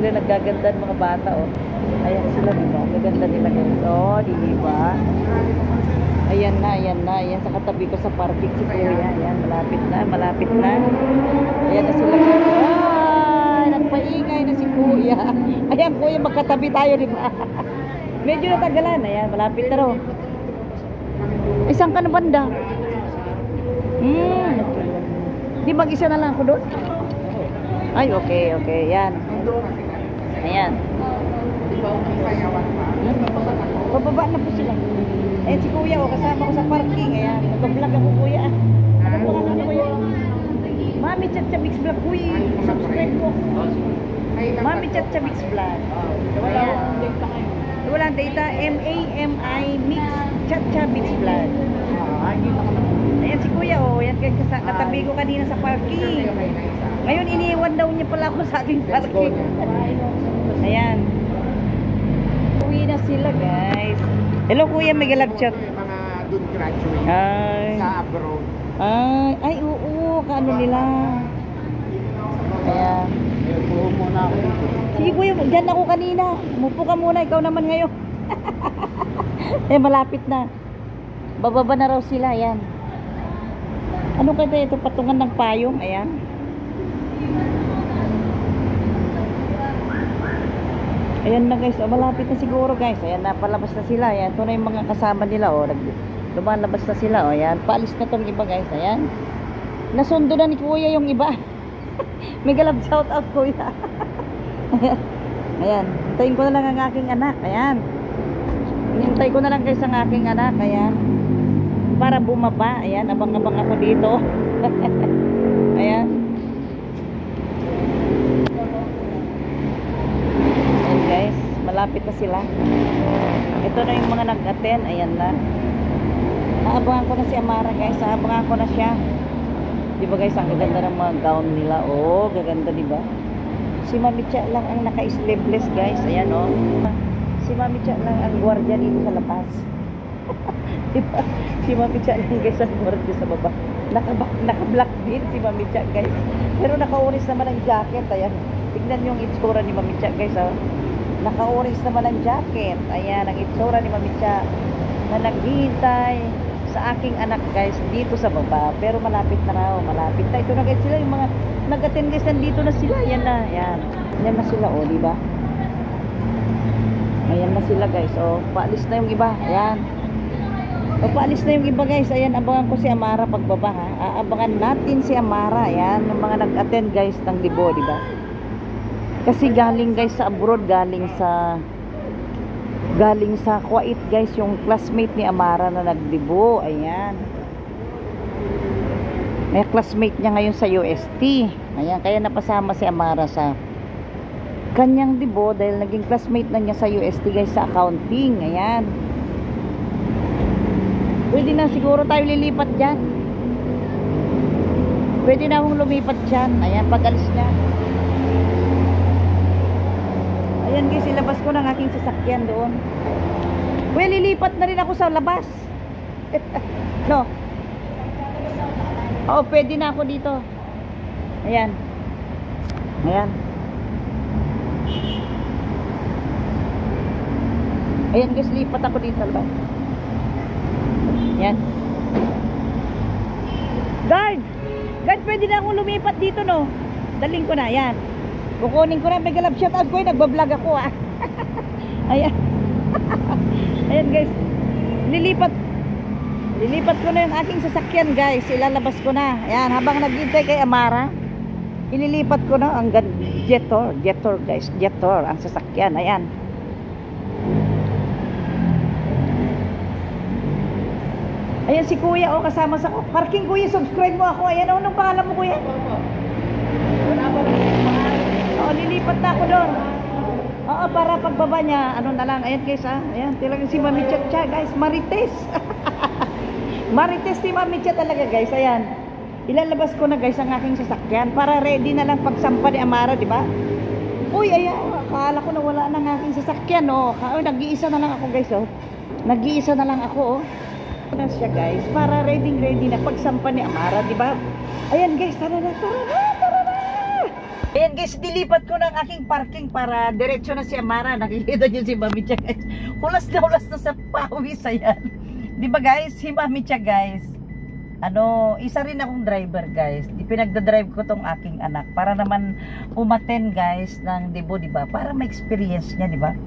sila naggaganda ng mga bata, oh. Ayan sila, diba? Gaganda nila, guys. Oh, diba? Ayan na, ayan na. Ayan sa katabi ko sa parking si Kuya. Ayan, malapit na, malapit na. Ayan na sila, guys. Ay, nagpaingay na si Kuya. Ayan, Kuya, magkatabi tayo, diba? Medyo natagalan. Ayan, malapit na raw. Isang ka na banda? Di mag-isa na lang ako doon? Ay, okay, okay. Yan. Ayan. Bababa na po sila. Ayan si Kuya, oh, kasama ko sa parking. Ayan, nag-vlog ako, Kuya. Ano po ka na, Kuya? Mami Chacha Mix Vlog, Kuya. Subscribe ko. Mami Chacha Mix Vlog. Ayan. Walang data. M-A-M-I Mix Chacha Mix Vlog. Ayan si Kuya, oh. Ayan, katabi ko kanina sa parking. Ngayon, iniiwan daw niya pala ako sa ating parking. Ayan. Uwi na sila, guys. Hello, Kuya, may galab chat. Mga doon graduate sa abroad. Ay, oo, kaano nila. Ayan. Puho muna ako. Sige, Kuya, dyan ako kanina. Umupo ka muna, ikaw naman ngayon. Eh, malapit na. Bababa na raw sila, ayan. Ano kaya ito? Patungan ng payong, ayan. Ayan na, guys, oh, malapit na siguro, guys. Ayan, napalabas na sila. Ayan, ito na yung mga kasama nila, oh. Lumalabas na sila, oh. Ayan, paalis na tong iba, guys. Ayan. Nasundo na ni Kuya yung iba. May galab shout out, Kuya. Ayan. Ayan, hintayin ko na lang ang aking anak. Ayan. Hinintay ko na lang, guys, ang aking anak. Ayan. Para bumaba. Ayan, abang-abang ako dito. Ayan. Ayan, guys, malapit na sila. Ito na yung mga nag-attend. Ayan na. Naabangan ko na si Amara, guys. Naabangan ko na siya. Diba, guys, ang gaganda ng mga gown nila. Oh, gaganda, diba? Si Mami Cha lang ang naka-sleeveless, guys. Ayan, oh. Si Mami Cha lang ang gwardiya dito sa labas. Diba? Si Mami Cha lang, guys, ang gwardiya sa baba. Naka-black din si Mami Cha, guys. Pero naka-orange naman ang jacket. Ayan. Tignan yung itsura ni Mami Cha, guys, oh. Naka-orange naman ang jacket. Ayan, ang itsura ni Mami Cha na naghihintay sa aking anak, guys, dito sa baba. Pero malapit na raw, malapit na. Ito na, guys, sila yung mga nag-attend, guys, nandito na sila. Ayan na, ayan. Ayan na sila, oh, diba? Ayan na sila, guys, oh. Paalis na yung iba, ayan. O, paalis na yung iba, guys. Ayan, abangan ko si Amara pagbaba, ha. Aabangan natin si Amara, ayan. Yung mga nag-attend, guys, ng Libo, diba? Kasi galing, guys, sa abroad, galing sa Kuwait, guys, yung classmate ni Amara na nagdibo. Ayan. May classmate niya ngayon sa UST. Ayan, kaya napasama si Amara sa kanyang dibo dahil naging classmate na niya sa UST, guys, sa accounting. Ayan. Pwede na siguro tayo lilipat dyan. Pwede na akong lumipat dyan. Ayan, pag-alis niya. Ayan, guys, ilabas ko ng aking sasakyan doon. Well, lilipat na rin ako sa labas. No. Oo, pwede na ako dito. Ayan. Ayan. Ayan, guys, lipat ako dito sa labas. Ayan. Guard! Guard, pwede na akong lumipat dito, no? Daling ko na, ayan. Kukunin ko na, may galab shoutout ko, nagbablog ako, ah. Ayan. Ayan, guys. Lilipat ko na yung aking sasakyan, guys. Ilalabas ko na. Ayan, habang naghintay kay Amara, ililipat ko na ang Jetor, guys. Jetor, ang sasakyan. Ayan. Ayan si Kuya, oh, kasama sa parking. Kuya, subscribe mo ako. Ayan, oh, anong pangalan mo, Kuya? Oo, lilipat na ako doon. Oo, para pagbaba niya, ano na lang. Ayan, guys, ah. Ayan, talagang si Mami Cha, guys. Marites. Marites si Mami Cha talaga, guys. Ayan. Ilalabas ko na, guys, ang aking sasakyan para ready na lang pagsampa ni Amara, di ba? Uy, ayan. Akala ko na wala na ang aking sasakyan, oh. Nag-iisa na lang ako, guys, oh. Nag-iisa na lang ako, oh. Na siya, guys, para ready na pagsampa ni Amara, di ba? Ayan, guys, tara na. Ayan guys, dilipat ko ng aking parking para diretso na si Amara. Nakikita niyo si Mami Tia guys. Hulas na sa pawis. Ayan. Di ba guys, si Mami Tia guys. Isa rin akong driver guys. Pinagdadrive ko tong aking anak para naman umaten guys ng debo, di ba? Para ma-experience niya, di ba?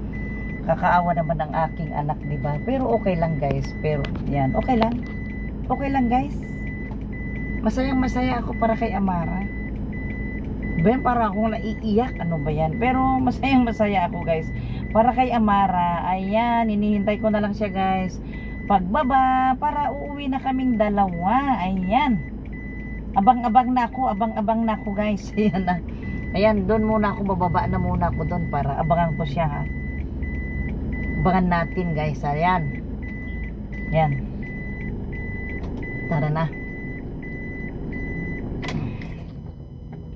Kakaawa naman ng aking anak, di ba? Pero okay lang guys. Pero yan, okay lang. Okay lang guys. Masayang masaya ako para kay Amara. Ben, para akong naiiyak, ano ba yan? Pero masayang masaya ako guys para kay Amara. Ayan, hinihintay ko na lang siya guys pagbaba para uuwi na kaming dalawa. Ayan, abang-abang na ako guys. Ayan na. Ayan, doon muna ako, bababa na muna ako doon para abangan ko siya, ha. Abangan natin guys. Ayan. Ayan, tara na.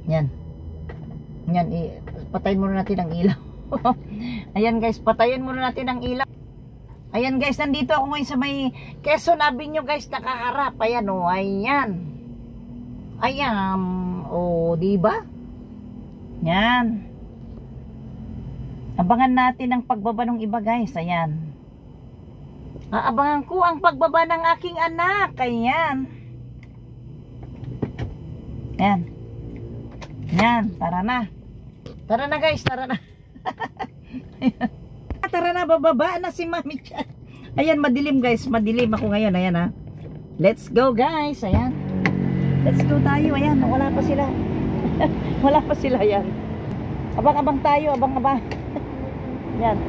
Yan. Yan, patayin muna natin ang ilaw. Ayan guys, patayin muna natin ang ilaw. Ayan guys, nandito ako ngayon sa may Quezon Avenue guys, nakaharap. Ayan o, ayan. Ayan, o, diba? Yan. Abangan natin ang pagbaba ng iba guys, ayan. Aabangan ko ang pagbaba ng aking anak. Ayan. Ayan. Yan, tara na. Tara na guys, tara na. Tara na, bababa na si Mami Tia. Ayan, madilim guys, madilim ako ngayon. Ayan ha. Let's go guys, ayan. Let's go tayo, ayan. Wala pa sila. Wala pa sila, ayan. Abang-abang tayo, abang-abang. Yan.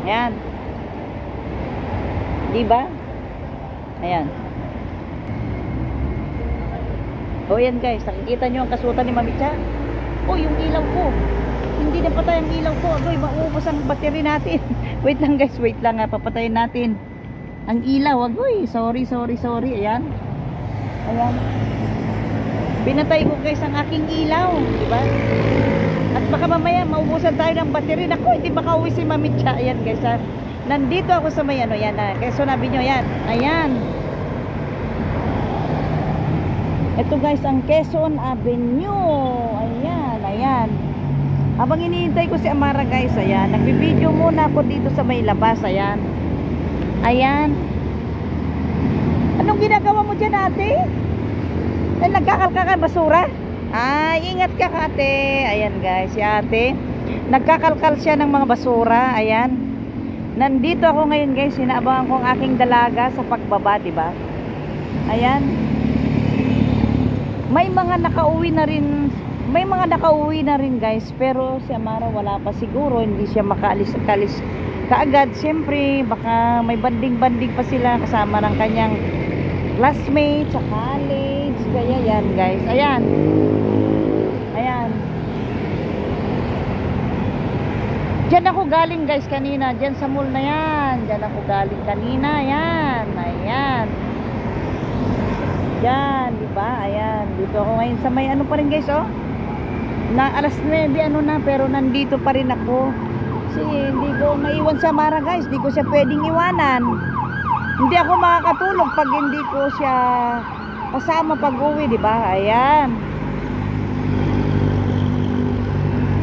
Yan. Diba? Ayan. O yan guys, nakikita nyo ang kasuotan ni Mami Tia. O yung ilaw ko, hindi na patay ang ilaw ko. Agoy, maubos ang battery natin. Wait lang guys, wait lang ha. Papatayin natin ang ilaw. Agoy, sorry. Ayan. Ayan. Pinatay ko guys ang aking ilaw, diba? At baka mamaya maubusan tayo ng battery. Naku, hindi makauwi si Mami Tia. Ayan guys ha. Nandito ako sa may ano, yan ha. Quezon Avenue, yan. Ayan. Ito guys, ang Quezon Avenue. Ayan. Habang hinihintay ko si Amara guys, ayan. Nagbibideo muna ako dito sa may labas, ayan. Ayan. Anong ginagawa mo dyan, ate? Nagkakalka ka basura? Ay, ingat ka, ate. Ayan guys, si ate. Nagkakalkal siya ng mga basura, ayan. Nandito ako ngayon guys, hinaabangan ko ang aking dalaga sa pagbaba, diba? Ayan. May mga nakauwi na rin guys, pero si Amara wala pa siguro, hindi siya makaalis-kalis kaagad. Siyempre baka may banding-banding pa sila kasama ng kanyang classmates sa college. Kaya yan guys, ayan. Diyan ako galing guys kanina, diyan sa mall na yan. Diyan ako galing kanina, ayan. Yan, di ba? Ayan, dito ako ngayon sa may ano pa rin guys, oh. Na alas 9 pero nandito pa rin ako. Kasi hindi ko maiwan si Amara guys, hindi ko siya pwedeng iwanan. Hindi ako makakatulog pag hindi ko siya kasama pag-uwi, di ba? Ayan.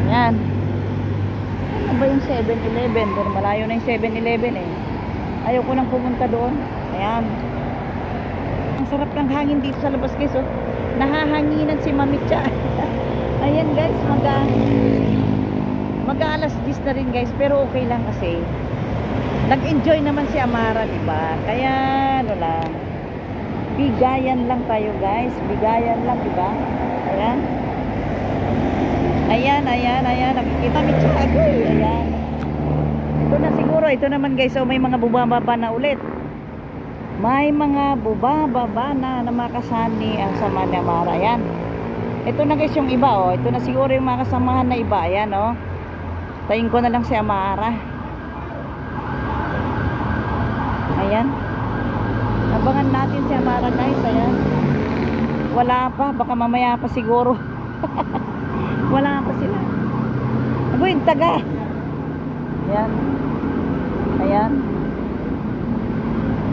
Yan. Ano ba yung 7-Eleven? Pero malayo na yung 7-Eleven eh. Ayaw ko nang pumunta doon. Ayan. Ang sarap ng hangin dito sa labas guys, oh. Nahahanginan si Mami Tia. Ayan guys, mag-aalas 10 na rin guys, pero okay lang kasi nag-enjoy naman si Amara, diba? Kaya ano lang, bigayan lang tayo guys, bigayan lang, diba? Ayan, nakikita Mami Tia. Ayan. Ito na siguro, ito naman guys, so may mga bubaba na ulit. May mga bubaba na makasani ang sama ni Amara. Ayan. Ito na guys yung iba, oh. Ito na siguro yung mga kasamahan na iba. Ayan, oh. Tayin ko na lang si Amara. Ayan. Abangan natin si Amara guys. Ayan. Wala pa, baka mamaya pa siguro. Wala pa sila. Agoy, taga. Ayan.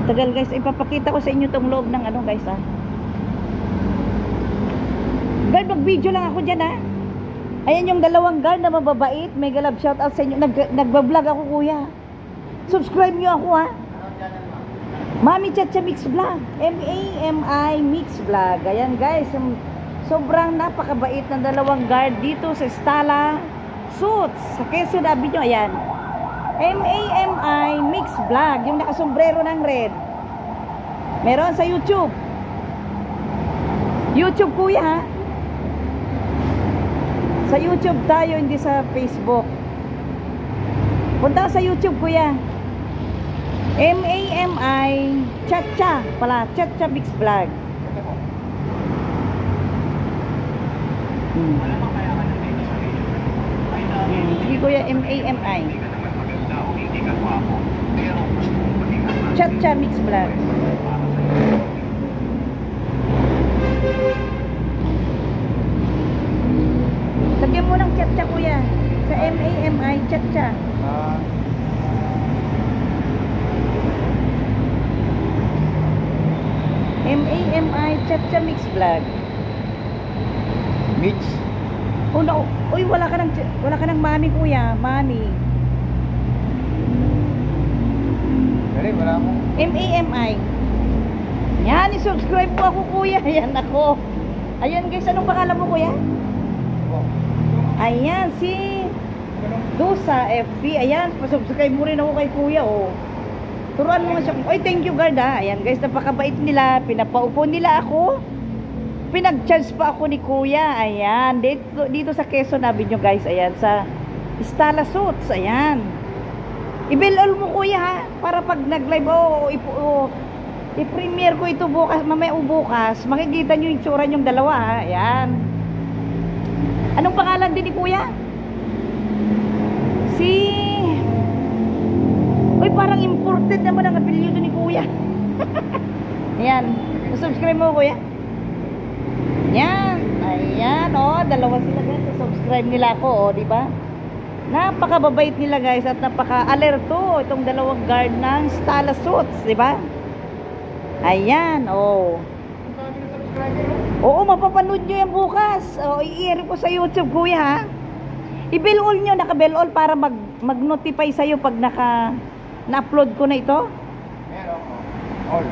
Tagal guys, ipapakita ko sa inyo tong loob ng ano guys, ah. Guard, mag-video lang ako dyan, ha. Ayan yung dalawang guard na mababait. Mega love shoutout sa inyo. Nagbablog ako, kuya. Subscribe nyo ako, ha. Mami Chacha Mix Vlog. M-A-M-I Mix Vlog. Ayan, guys. Sobrang napakabait ng dalawang guard dito sa Stala Suits. Sa Quezon Avenue, ayan. M-A-M-I Mix Vlog. Yung nakasombrero ng red. Meron sa YouTube. YouTube, kuya, ha. Sa YouTube tayo, hindi sa Facebook. Punta sa YouTube, kuya. M-A-M-I Chacha pala. Chacha Mix Vlog. Sige, kuya. M-A-M-I Chacha Mix Vlog. Lagyan mo ng Chacha, kuya. Sa M-A-M-I Chacha. M-A-M-I Chacha Mix Vlog. Mix. Oh no. Uy, wala ka ng mami, kuya. Mami. Dali, wala mo. M-A-M-I. Yan, i-subscribe po ako, kuya. Ayan ako. Ayan, guys, anong pangalan mo, kuya? Ayan, si Dusa FB. Ayan, pasubscribe mo rin ako kay kuya, oh. Turuan mo nga siya. Oy, thank you, guard, ha. Ayan, guys, napakabait nila. Pinapaupo nila ako. Pinag-charge pa ako ni kuya. Ayan, dito sa Quezon Avenue, guys. Ayan, sa Stala Suits. Ayan. I-bell mo, kuya, ha. Para pag nag-live, i-premiere ko ito bukas, mamaya bukas. Makikita nyo yung tsura nyong dalawa, ha. Ayan. Anong pangalan din ni kuya? Uy, parang imported naman ang apelyido ni kuya. Ayan. Subscribe mo, kuya. Ayan. Ayan, oh. Dalawa sila, guys. Subscribe nila ako, oh. Diba? Napakababait nila, guys. At napaka-alerto itong dalawang guard ng Stala Suits. Diba? Ayan, oh. Oo, mapapanood nyo yan bukas. O, i-air ko sa YouTube, kuya, ha. I-bell all nyo, naka-bell all para mag-notify sa'yo pag na-upload ko na ito. Meron ko. All.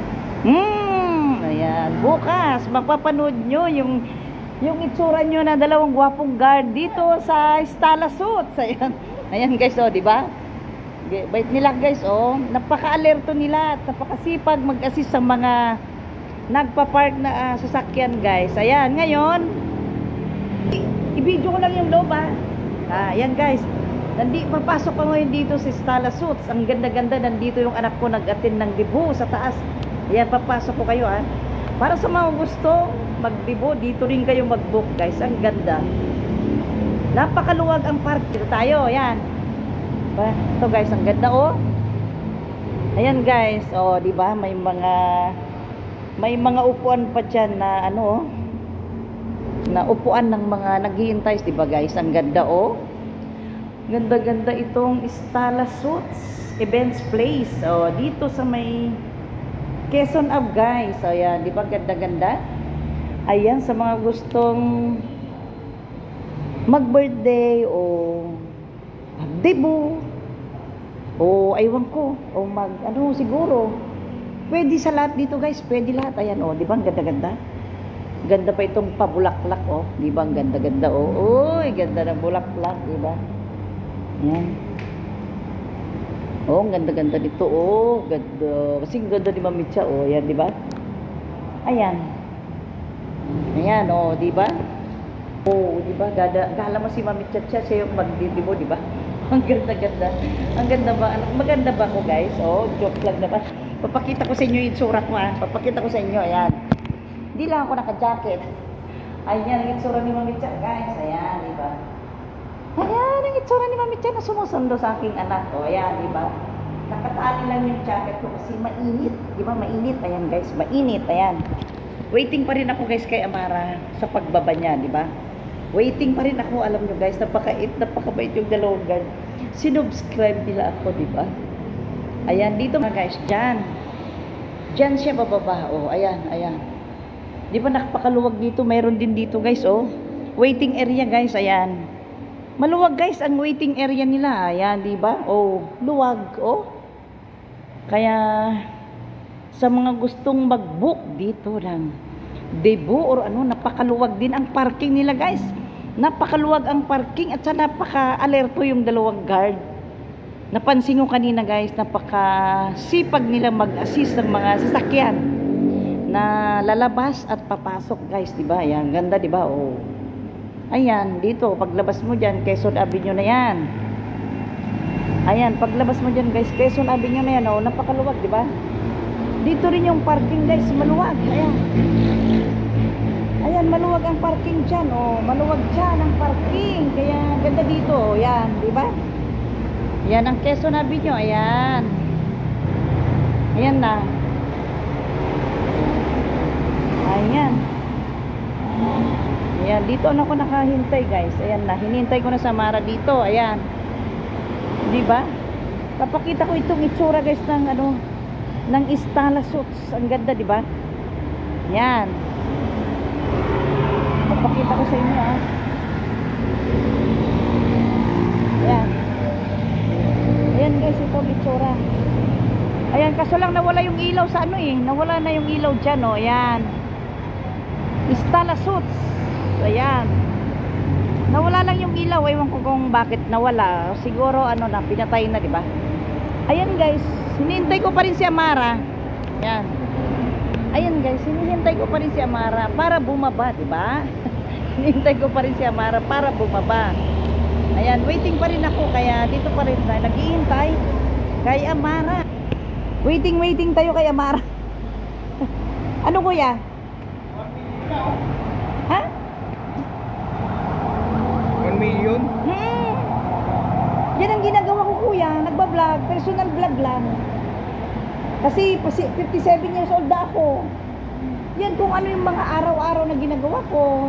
Ayan. Bukas, mapapanood nyo yung itsura nyo na dalawang gwapong guard dito sa Stala Suits. Ayan. Ayan, guys, oh, diba? Bait nila, guys, oh. Napaka-alerto nila at napakasipag mag-assist sa mga nagpa-park na sasakyan, guys. Ayan, ngayon i-video ko lang yung loob, ha. Ayan, guys. Papasok ko ngayon dito sa Stala Suits. Ang ganda-ganda. Nandito yung anak ko nag-attend ng dibu sa taas. Ayan, papasok ko kayo, ha. Para sa mga gusto mag-dibu, dito rin kayo mag-book, guys. Ang ganda. Napakaluwag ang park. Dito tayo, ayan. Ito, guys, ang ganda, oh. Ayan, guys. Oh, di ba? May mga upuan pa dyan na ano, na upuan ng mga naghihintay, di ba, guys? Ang ganda, oh. Ganda-ganda itong Stala Suits Events Place. Oh, dito sa may Quezon Ave, guys. So, ayan, di ba? Ganda-ganda. Ayan, sa mga gustong mag-birthday o mag-debut o aywan ko o siguro pwede sa lahat dito, guys. Pwede lahat. Ayan, oh, di ba? Ang ganda-ganda. Ganda pa itong pabulaklak, oh. Di ba? Ang ganda-ganda, oh. Uy, ganda ng bulaklak, di ba? Ayan. Oh, ang ganda-ganda nito, oh. Ganda. Kasi ganda ni Mami Cha, oh. Ayan, di ba? Ayan. Ayan, oh, di ba? Oh, di ba? Gala mo si Mami Cha, siya yung magdidibo, di ba? Ang ganda-ganda. Ang ganda ba? Maganda ba ako, guys? Oh, joke lang naman. Papakita ko sa inyo yung itsura ko, ha. Papakita ko sa inyo, ayan. Hindi lang ako naka-jacket. Ayan, ang itsura ni Mami Cha, guys. Ayan, di ba? Ayan, ang itsura ni Mami Cha na sumusundo sa aking anak. O, ayan, di ba? Nakatali lang yung jacket ko kasi mainit. Di ba? Mainit. Ayan, guys. Mainit. Ayan. Waiting pa rin ako, guys, kay Amara sa pagbaba niya, di ba? Waiting pa rin ako. Alam nyo, guys, napakabait yung dalawang guard. Sinubscribe nila ako, di ba? Ayan, dito mga guys, dyan. Dyan siya bababa. O, ayan, ayan. Di ba napakaluwag dito? Mayroon din dito guys, oh. Waiting area guys, ayan. Maluwag guys ang waiting area nila. Ayan, di ba? Oh, luwag, oh. Kaya sa mga gustong mag-book dito lang, debut or ano, napakaluwag din ang parking nila guys. Napakaluwag ang parking at sa napaka-alerto yung dalawang guard. Napansin ko kanina guys, napaka-sipag nila mag-assist ng mga sasakyan na lalabas at papasok guys, di ba? Ayan, ganda di ba? Oh. Ayan, dito paglabas mo diyan, Quezon Avenue na 'yan. Ayan, paglabas mo diyan guys, Quezon Avenue na 'yan, oh, napakaluwag, di ba? Dito rin yung parking guys, maluwag. Ayan. Ayan, maluwag ang parking diyan, oh. Maluwag diyan ang parking. Kaya ganda dito, oh. Yan, di ba? Yan ang Quezon Avenue, ayan. Ayan na. Ayan. Ayan, dito na ako nakahintay guys. Ayan na, hinintay ko na sa Mara dito. Ayan. Di ba? Papakita ko itong itsura guys ng ano, ng Stala Suits. Ang ganda, di ba? Yan. Papakita ko sa inyo, ah. Ayan. Ayan guys, itong itsura. Ayan, kaso lang nawala yung ilaw sa ano eh. Nawala na yung ilaw dyan, oh. Ayan. Stala Suits. Ayan. Nawala lang yung ilaw. Ewan ko kung bakit nawala. Siguro ano na, pinatay na, di ba? Ayan guys, hinihintay ko pa rin si Amara. Ayan. Ayan guys, hinihintay ko pa rin si Amara para bumaba, di ba? Hinihintay ko pa rin si Amara para bumaba. Ayan, waiting pa rin ako kaya dito pa rin tayo naghihintay kay Amara. Waiting tayo kay Amara. Ano kuya? Ha? 1 million? Yan ang ginagawa ko kuya, nagbablog, personal vlog lang. Kasi 57 years old na ako. Yan kung ano yung mga araw-araw na ginagawa ko.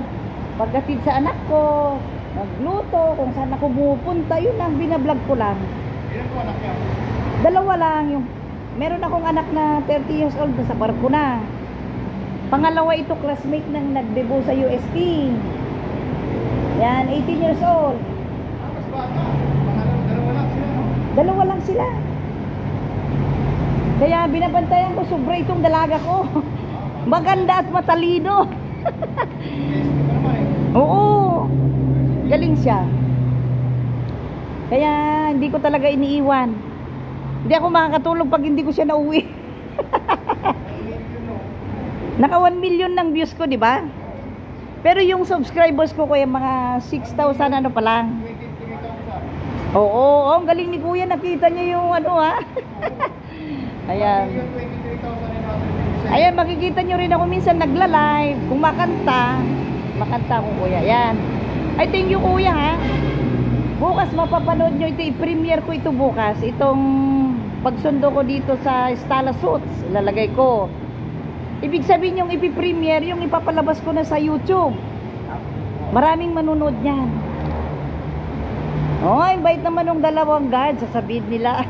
Pagdating sa anak ko, magluto, kung saan ako pupunta, yun ang binablog ko lang. Ilan po anak niya? 2 lang yung, meron akong anak na 30 years old na sa barko na. Pangalawa ito, classmate ng nagdebo sa UST. Yan, 18 years old. Mas bata. Dalawa lang sila, no? 2 lang sila. Kaya binabantayan ko sobra itong dalaga ko. Maganda at matalino. Oo. Galing siya. Kaya hindi ko talaga iniiwan. Hindi ako makakatulog pag hindi ko siya nauwi. Naka 1 million ng views ko, di ba? Pero yung subscribers ko kuya mga 6,000 ano pa lang. Oo, ang galing ni kuya, nakita niya yung ano ha. Ayan. Ayan, makikita nyo rin ako minsan nagla-live. Kung makanta ako kuya. Ayan. Ay, thank you kuya ha. Bukas mapapanood nyo ito, i-premiere ko ito bukas. Itong pagsundo ko dito sa Stala Suits, ilalagay ko. Ibig sabihin yung ipi-premiere, yung ipapalabas ko na sa YouTube. Maraming manunod yan. Oh, invite naman ng 2 guard, sasabihin nila.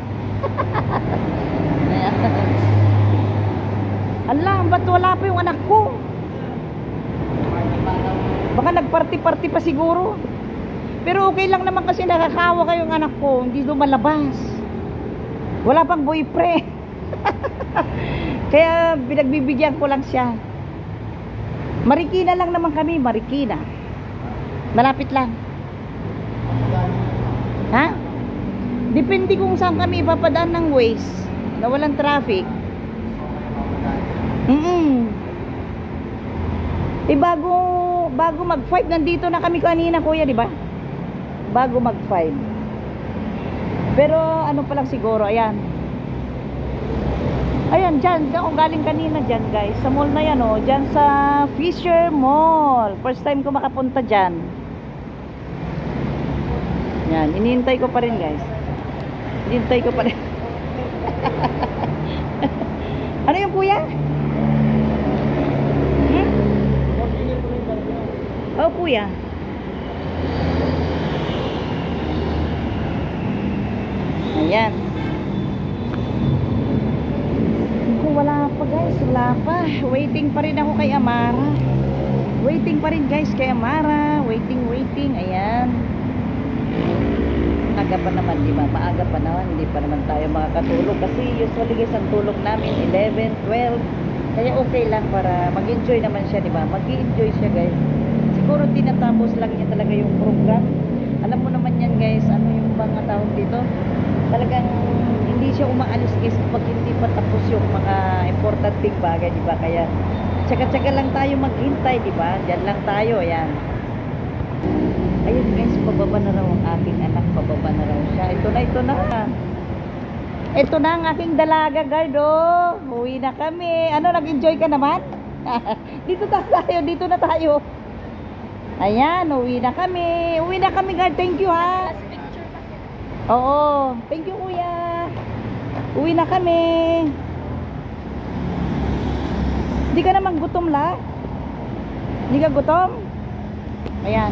Allah, ba't wala pa yung anak ko? Baka nagparty-party pa siguro. Pero okay lang naman kasi nakakawa kayong anak ko, hindi lumalabas. Wala pang boyfriend. Kaya pinagbibigyan ko lang siya. Marikina lang naman kami, Marikina. Malapit lang. Ha? Depende kung saan kami ipapadaan ng ways na walang traffic. Eh bago mag-5 nandito na kami kanina kuya, di ba? Bago mag-5. Pero ano pa lang siguro, ayan. Ayan, dyan ako galing kanina dyan guys. Sa mall na yan, oh. Dyan sa Fisher Mall. First time ko makapunta dyan. Yan, inihintay ko pa rin guys. Inihintay ko pa rin. Ano yung kuya? Oh kuya. Ayan. Wala pa guys, wala wala pa. Waiting pa rin ako kay Amara. Waiting pa rin guys kay Amara. Waiting. Ayan. Aga pa naman, di ba? Maaga pa naman. Hindi pa naman tayo makakatulog. Kasi usually guys, ang tulog namin 11, 12. Kaya okay lang para mag-enjoy naman siya, di ba? Mag-enjoy siya guys. Siguro tinatapos lang niya talaga yung program. Alam mo naman yan guys, ano yung mga tawag dito? Talagang hindi siya umaalis guys kapag hindi pa tapos yung mga importanteng bagay, di ba? Kaya tsaka-tsaka lang tayo maghintay, di ba? Diyan lang tayo, ayan. Ayun guys, pababa na raw ang aking anak, pababa na raw siya. Ito na. Ito na ang aking dalaga guard, oh. Uwi na kami. Ano, nag-enjoy ka naman? Dito na tayo. Ayan, uwi na kami. Uwi na kami guard, thank you ha. Oo, thank you kuya. Uwi na kami. Hindi ka naman gutom la? Hindi ka gutom? Ayan.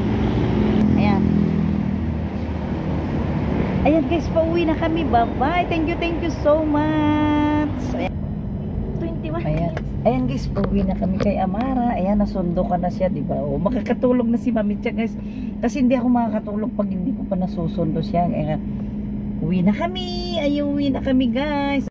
Ayan guys, pauwi na kami. Bye-bye. Thank you so much. Ayan. 21 Ayan. years. Ayan guys, pauwi na kami kay Amara. Ayan, nasundo ka na siya, di ba? O, makakatulog na si Mami Tia guys. Kasi hindi ako makakatulog pag hindi ko pa nasusundo siya. Ayan. Uwi na kami. Uwi na kami guys.